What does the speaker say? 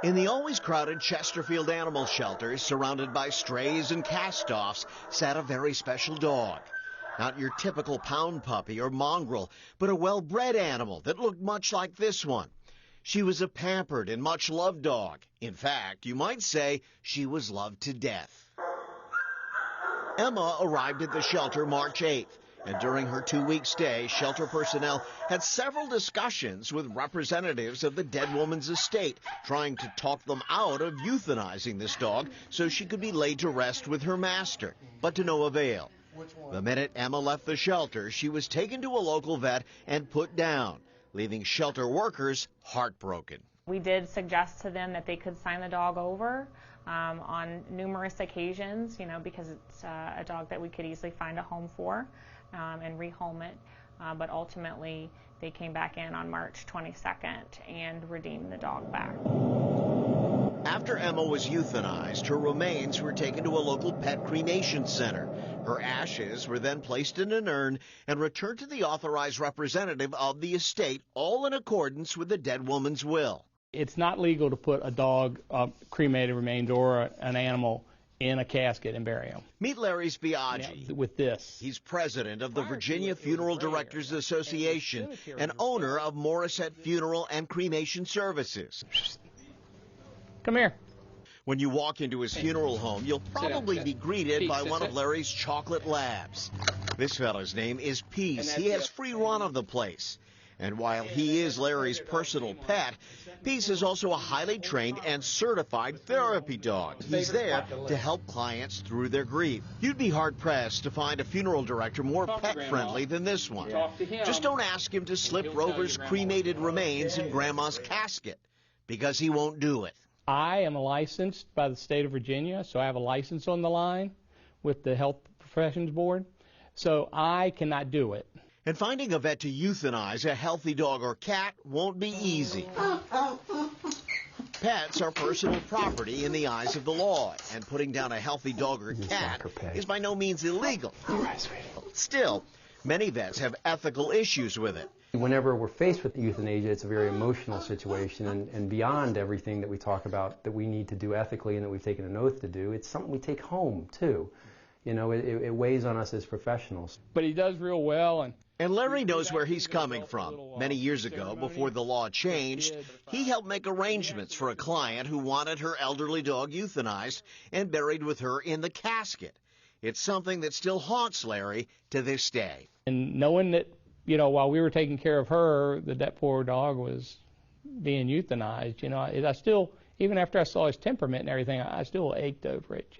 In the always crowded Chesterfield Animal Shelter, surrounded by strays and cast-offs, sat a very special dog. Not your typical pound puppy or mongrel, but a well-bred animal that looked much like this one. She was a pampered and much-loved dog. In fact, you might say she was loved to death. Emma arrived at the shelter March 8th. And during her 2-week stay, shelter personnel had several discussions with representatives of the dead woman's estate, trying to talk them out of euthanizing this dog so she could be laid to rest with her master, but to no avail. The minute Emma left the shelter, she was taken to a local vet and put down, leaving shelter workers heartbroken. We did suggest to them that they could sign the dog over on numerous occasions, because it's a dog that we could easily find a home for and rehome it. But ultimately, they came back in on March 22nd and redeemed the dog back. After Emma was euthanized, her remains were taken to a local pet cremation center. Her ashes were then placed in an urn and returned to the authorized representative of the estate, all in accordance with the dead woman's will. It's not legal to put a dog, cremated remains, or an animal in a casket and bury them. Meet Larry Spiaggi. With this. He's president of the Virginia Funeral Directors Association and owner of Morissette Funeral and Cremation Services. Come here. When you walk into his funeral home, you'll probably be greeted by one of Larry's chocolate labs. This fella's name is Peace. He has free run of the place. And while he is Larry's personal pet, Peace is also a highly trained and certified therapy dog. He's there to help clients through their grief. You'd be hard-pressed to find a funeral director more pet-friendly than this one. Just don't ask him to slip Rover's cremated remains in Grandma's casket, because he won't do it. I am licensed by the state of Virginia, so I have a license on the line with the Health Professions Board, so I cannot do it. And finding a vet to euthanize a healthy dog or cat won't be easy. Pets are personal property in the eyes of the law, and putting down a healthy dog or cat is by no means illegal. Still, many vets have ethical issues with it. Whenever we're faced with euthanasia, it's a very emotional situation, and beyond everything that we talk about that we need to do ethically and that we've taken an oath to do, it's something we take home, too. It weighs on us as professionals. But he does real well. And Larry knows where he's coming from. Many years ago, before the law changed, he helped make arrangements for a client who wanted her elderly dog euthanized and buried with her in the casket. It's something that still haunts Larry to this day. And knowing that, while we were taking care of her, that poor dog was being euthanized, I still, even after I saw his temperament and everything, I still ached over it,